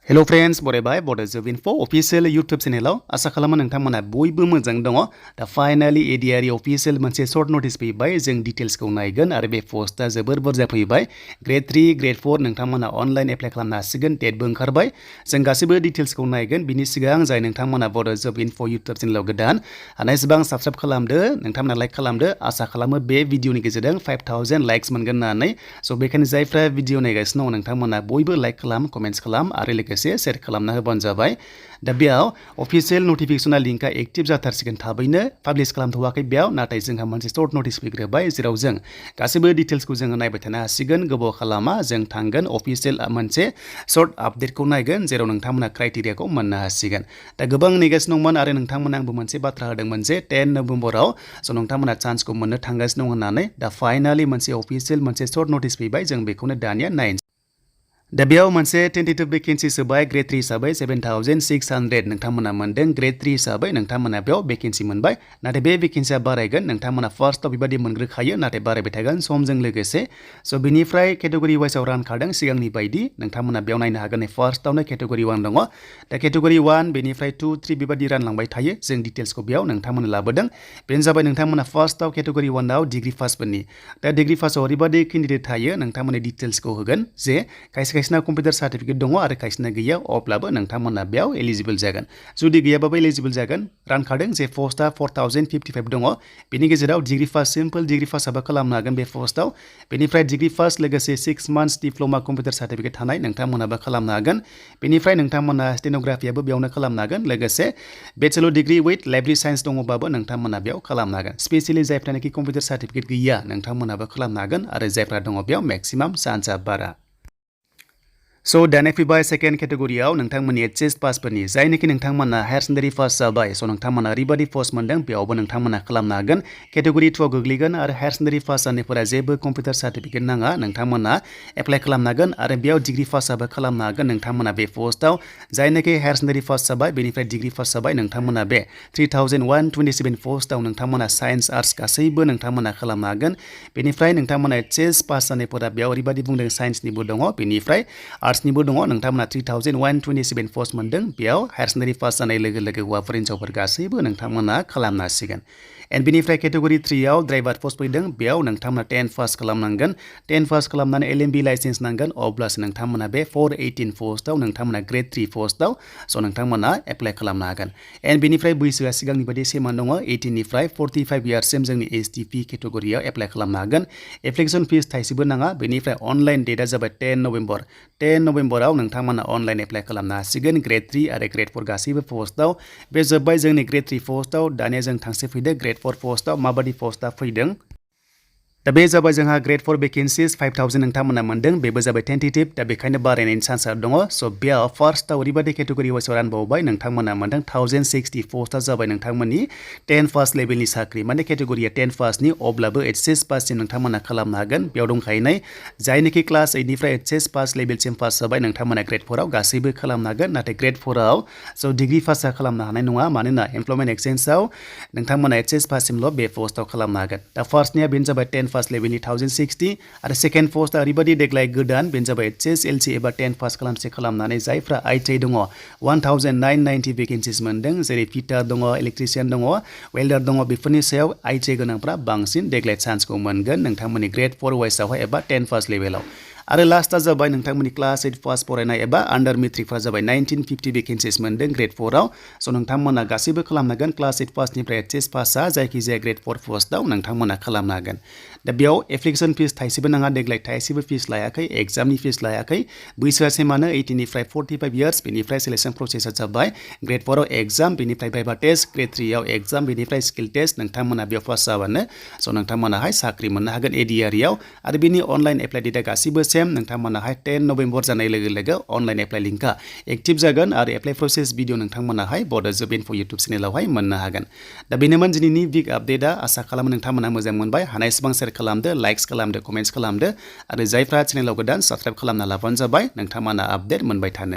Hello friends, बरायबाय Bodo Gr.4 official YouTube channel आसा खालामो नोंथांमोना बयबो मोजां दङ दा फाइनाली ADRE official मोनसे शर्ट नोटिस फैबाय जों डिटेल्स को नायगोन आरो बे पोस्टआ जोबोर बुरजा फैबाय Gr.3 Gr.4 नोंथांमोना ऑनलाइन एप्लाइ खालामनो हासिगोन डेटबो ओंखारबाय जों गासिबो डिटेल्स को नायगोन बिनि सिगां जाय नोंथांमोना Bodo Gr.4 YouTube चेनेलाव गोदान हानायसेबां साबस्क्राइब खालामदो नोंथांमोना लाइक खालामदो आसा खालामो बे भिडिअनि गेजेरजों 5000 लाइक्स मोनगोन होननानै सो बेखायनो जायफ्रा भिडिअ नायगासिनो दङ नोंथांमोना बयबो लाइक खालाम कमेन्ट्स खालाम आरो शेयर खालामना होबानो जाबाय दा बेयाव अफिशियल नोटिफिकेशनआ लिंकआ एक्टिभ जाथारसिगोन थाबैनो पाब्लिश खालामथवाखै बेयाव नाथाय जोंहा मोनसे शर्ट नोटिस फैग्रोबाय जेराव जों गासिबो डिटेल्सखौ जों नायबाय थानो हासिगोन गोबाव खालामा जों थांगोन अफिशियल मोनसे शर्ट आपडेटखौ नायगोन जेराव नोंथांमोना क्राइटेरियाखौ मोननो हासिगोन दा गोबां नेगासिनो दंमोन आरो नोंथांमोना आंबो मोनसे बाथ्रा होदोंमोन जे 10 नभेम्बराव सो नोंथांमोना चान्सखौ मोननो थांगासिनो दं होननानै दा फाइनाली मोनसे अफिशियल मोनसे शर्ट नोटिस फैबाय जों बेखौनो दानिया नायनोसै दा बेयाव मोनसे टेन्टेटिभ भेकेन्सि सोबाय Gr.3 हिसाबै 7600 नोंथांमोना मोनदों Gr.3 हिसाबै नोंथांमोना बेयाव भेकेन्सि मोनबाय नाथाय बे भेकेन्सिया बारायगोन नोंथांमोना फार्स्टआव बेबायदि मोनग्रोखायो नाथाय बारायबाय थागोन समजों लोगोसे सो बिनिफ्राय केटेगरि वाइसआव रानखादों सिगांनि बायदि नोंथांमोना बेयाव नायनो हागोन फार्स्टआवनो केटेगरि 1 दङ दा केटेगरि 1 बेनिफ्राय 2 3 बेबायदि रानलांबाय थायो जों डिटेल्सखौ बेयाव नोंथांमोना लाबोदों बेनो जाबाय नोंथांमोना फार्स्टआव केटेगरि 1 आव डिग्री पासफोरनि दा डिग्री पासआव ओरैबायदि केन्डिडेट थायो नोंथांमोननि डिटेल्सखौ होगोन जे खायसेना कम्पिउटार सार्टिफिकेट दङ आरो खायसेना गैया अब्लाबो नोंथांमोना बेयाव एलिजिबल जागोन जुदि गैयाबाबो एलिजिबल जागोन रानखादों जे पोस्टआ 4055 दङ बेनि गेजेराव डिग्री पास सिम्पल डिग्री पासआबो खालामनो हागोन बे पोस्टआव बेनिफ्राय डिग्री पास लोगोसे 6 मान्थ्स डिप्लोमा कम्पिउटार सार्टिफिकेट थानाय नोंथांमोनाबो खालामनो हागोन बेनिफ्राय नोंथांमोना स्टेनोग्राफियाबो बेयावनो खालामनो हागोन लोगोसे bachelor degree with library science दङबाबो नोंथांमोना बेयाव खालामनो हागोन स्पेशली जायफ्रानोखि कम्पिउटार सार्टिफिकेट गैया नोंथांमोनाबो खालामनो हागोन आरो जायफ्रा दङ बेयाव मैक्सिमाम चान्सआ बारा सो दानिया फैबाय सेकेन्ड केटेगरियाव नोंथांमोननि एचएस पासफोरनि जायनोखि नोंथांमोना हायर सेकेन्डारि पास जाबाय सो नोंथांमोना ओरैबायदि पोस्ट मोनदों बेयावबो नोंथांमोना खालामनो हागोन केटेगरि 2 आव गोग्लैगोन आरो हायर सेकेन्डारि पास जानायफोरा जेबो कम्पिउटार सार्टिफिकेट नाङा नोंथांमोना एप्लाइ खालामनो हागोन आरो बेयाव डिग्री पासआबो खालामनो हागोन नोंथांमोना बे पोस्टआव जायनोखि हायर सेकेन्डारि पास जाबाय बेनिफ्राय डिग्री पास जाबाय नोंथांमोना बे 3127 पोस्टआव नोंथांमोना साइन्स आर्ट्स गासैबो नोंथांमोना खालामनो हागोन बेनिफ्राय नोंथांमोना एचएस पास जानायफोरा बेयाव ओरैबायदि बुंदों साइन्सनिबो दङ बेनिफ्राय आर्ट्सनिबो दङ नोंथांमोना 3127 पोस्ट मोनदों बेयाव हायर सेकेन्डारि पास जानाय लोगो लोगो हौवाफोर हिन्जावफोर गासैबो नोंथांमोना खालामनो हासिगोन एन्ड बेनिफ्राय केटेगरि 3 आव ड्राइभार पोस्ट फैदों बेयाव नोंथांमोना 10 पास खालामनांगोन 10 पास खालामनानै LMB लाइसेन्स नांगोन अब्लासो नोंथांमोना बे 418 पोस्टआव नोंथांमोना Gr.3 पोस्टआव सो नोंथांमोना एप्लाइ खालामनो हागोन एन्ड बेनिफ्राय बैसोआ सिगांनि बायदि सेमान दङ 18 निफ्राय 45 इयार्ससिम जोंनि STP केटेगरियाव एप्लाइ खालामनो हागोन एप्लिकेसन फिस थाइसेबो नाङा बेनिफ्राय अनलाइन डेटआ जाबाय 10 नभेम्बराव नोंथांमोना अनलाइन एप्लाइ खालामनो हासिगोन Gr.3 आरो Gr.4 गासैबो पोस्टआव बे जोब्बाय जोंनि Gr.3 पोस्टआव दानिया जों थांसे फैदो Gr.4 पोस्टआव माबायदि पोस्टआ फैदों दा बे जाबाय जोंहा Gr.4 भेकेन्सिस 5000 नोंथांमोना मोनदों बेबो जाबाय टेन्टेटिभ दा बेखायनो बारायनायनि चान्सआ दङ सो बेयाव फार्स्टआव ओरैबायदि केटेगरि वाइसआव रानबावबाय नोंथांमोना मोनदों 1060 पोस्टआ जाबाय नोंथांमोननि 10 पास लेभेलनि साख्रि माने केटेगरिया 10 पासनि अब्लाबो एचएस पाससिम नोंथांमोना खालामनो हागोन बेयाव दंखायनाय जायनोखि क्लास 8 निफ्राय एचएस पास लेभेलसिम पास जाबाय नोंथांमोना Gr.4 आव गासैबो खालामनो हागोन नाथाय Gr.4 आव सो डिग्री पासआ खालामनो हानाय नङा मानोना एमप्लयमेन्ट एक्सचेन्जआव नोंथांमोना एचएस पाससिमल' बे पोस्टआव खालामनो हागोन दा फार्स्टनिया बेनो जाबाय 10 पास लेभेलनि 1060 आरो सेकेन्ड पोस्टआ ओरैबायदि देग्लाय गोदान बेनो जाबाय एचएस एलसी एबा 10 पास खालामनानै जायफ्रा आईटीआई दङ 1990 भेकेन्सिस मोनदों जेरै फिटार दङ इलेक्ट्रिशियान दङ वेल्डार दङ बेफोरनि सायाव आईटीआई गोनांफ्रा बांसिन देग्लाय चान्सखौ मोनगोन नोंथांमोननि Gr.4 वाइसआवहाय एबा 10 पास लेभेलाव आरो लास्टआ जाबाय नोंथांमोननि क्लास 8 पास फरायनाय एबा आन्डार मेट्रिकफ्रा जाबाय 1950 भेकेन्सिस मोनदों Gr.4 आव सो नोंथांमोना गासैबो खालामनो हागोन क्लास 8 पासनिफ्राय एचएस पासआ जायखिजाया Gr.4 पोस्टआव नोंथांमोना खालामनो हागोन दा बेयाव एप्लिकेसन फिस थाइसेबो नाङा देग्लाय थाइसेबो फिस लायाखै एग्जामनि फिस लायाखै बैसोआ सेमानो 18 निफ्राय 45 इयार्स बेनिफ्राय सिलेक्सन प्रसेसआ जाबाय Gr.4 आव एग्जाम बेनिफ्राय भाइभा टेस्ट Gr.3 आव एग्जाम बेनिफ्राय स्किल टेस्ट नोंथांमोना बेयाव पास जाबानो सो नोंथांमोनाहाय साख्रि मोननो हागोन ADRE आव आरो बेनि अनलाइन एप्लाइ डेटआ गासिबो सेम नोंथांमोनाहाय 10 नभेम्बर जानाय लोगो लोगो अनलाइन एप्लाइ लिंकआ एक्टिभ जागोन आरो एप्लाइ प्रसेस भिडिअ नोंथांमोनाहाय Bodo Gr.4 YouTube चेनेलावहाय मोननो हागोन दा बेनोमोन दिनैनि बिग आपडेटआ आसा खालामो नोंथांमोना मोजां मोनबाय हानायसेबां शेयार खालामदो लाइक्स खालामदो कमेन्ट्स खालामदो आरो जायफ्रा चेनेलाव गोदान साबस्क्राइब खालामना लाबानो जाबाय नोंथांमोना आपडेट मोनबाय थानो